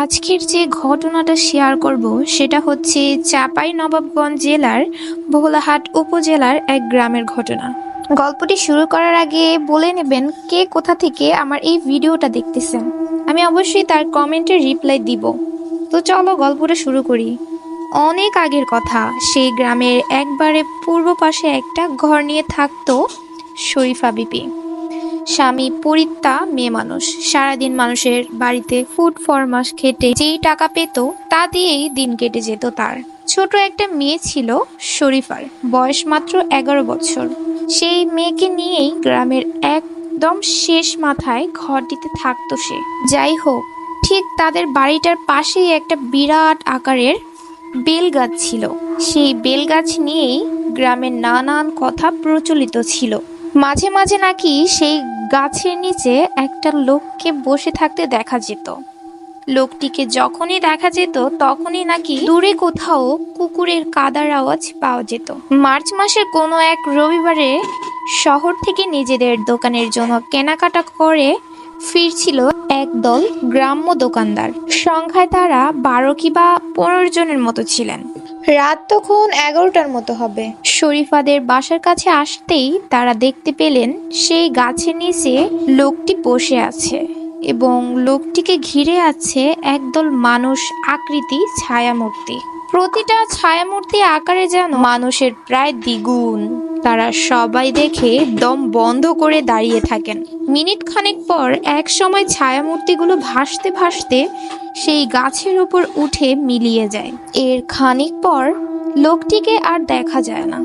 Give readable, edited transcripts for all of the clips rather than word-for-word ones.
আজকের যে ঘটনাটা শেয়ার করব সেটা হচ্ছে চাঁপাইনবাবগঞ্জ জেলার ভোলাহাট উপজেলার এক গ্রামের ঘটনা। গল্পটি শুরু করার আগে বলে নেবেন কে কোথা থেকে আমার এই ভিডিওটা দেখতেছেন। আমি অবশ্যই তার কমেন্টে রিপ্লাই দিব। তো চলো গল্পটা শুরু করি। অনেক আগের কথা, সেই গ্রামের একবারে পূর্ব পাশে একটা ঘর নিয়ে থাকতো শরীফা বিবি। স্বামী পরিত্যা, মেয়ে মানুষ। সারাদিন মানুষের বাড়িতে ফুড ফরমাস খেটে যেই টাকা পেত তা দিয়েই দিন কেটে যেত তার। ছোট একটা মেয়ে ছিল শরীফার, বয়স মাত্র 11 বছর। সেই মেয়েকে নিয়েই গ্রামের একদম শেষ মাথায় ঘরটিতে থাকতো সে। যাই হোক, ঠিক তাদের বাড়িটার পাশেই একটা বিরাট আকারের বেল গাছ ছিল। সেই বেল গাছ নিয়েই গ্রামের নানান কথা প্রচলিত ছিল। মাঝে মাঝে নাকি সেই গাছের নিচে একটা লোককে বসে থাকতে দেখা যেত। লোকটিকে যখনই দেখা যেত তখনই নাকি দূরে কোথাও কুকুরের কাদার আওয়াজ পাওয়া যেত। মার্চ মাসের কোনো এক রবিবারে শহর থেকে নিজেদের দোকানের জন্য কেনাকাটা করে ফিরছিল একদল গ্রাম্য দোকানদার। সংখ্যায় তারা 12 কিংবা 15 জনের মতো ছিলেন। রাত তখন 11টার মতো হবে। শরীফাদের বাসার কাছে আসতেই তারা দেখতে পেলেন সেই গাছের নিচে লোকটি বসে আছে এবং লোকটিকে ঘিরে আছে একদল মানুষ আকৃতি ছায়ামূর্তি। প্রতিটা ছায়ামূর্তি আকারে যেন মানুষের প্রায় দ্বিগুণ। তারা সবাই দেখে দম বন্ধ করে দাঁড়িয়ে থাকেন। মিনিট খানেক পর এক সময় ছায়ামূর্তিগুলো ভাসতে ভাসতে সেই গাছের উপর উঠে মিলিয়ে যায়। এর খানিক পর লোকটিকে আর দেখা যায় না।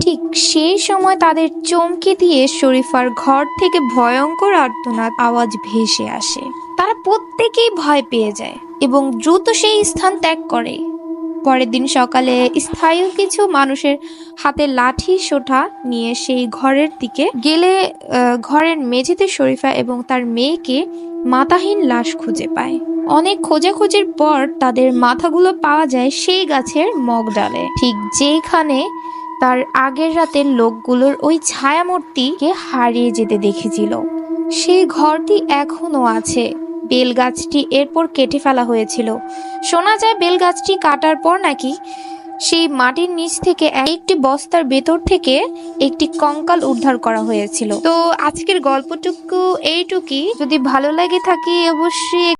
ঠিক সেই সময় তাদের চমকে দিয়ে শরীফার ঘর থেকে ভয়ঙ্কর আর্তনাদ আওয়াজ ভেসে আসে। তারা প্রত্যেকেই ভয় পেয়ে যায় এবং দ্রুত সেই স্থান ত্যাগ করে। পরের দিন সকালে স্থানীয় কিছু মানুষের হাতে লাঠি সোঁটা নিয়ে সেই ঘরের দিকে গেলে ঘরের মেঝেতে শরীফা এবং তার মেয়েকে মাথাহীন লাশ খুঁজে পায়। অনেক খোঁজাখুঁজির পর তাদের মাথাগুলো পাওয়া যায় সেই গাছের মগডালে, ঠিক যেখানে তার আগের রাতের লোকগুলোর ওই ছায়ামূর্তিকে হারিয়ে যেতে দেখেছিল। সেই ঘরটি এখনো আছে। বেলগাছটি এরপর কেটে ফেলা হয়েছিল। শোনা যায় বেলগাছটি কাটার পর নাকি সেই মাটির নিচ থেকে একটি বস্তার ভেতর থেকে একটি কঙ্কাল উদ্ধার করা হয়েছিল। তো আজকের গল্পটুকু এইটুকুই। যদি ভালো লাগে থাকে অবশ্যই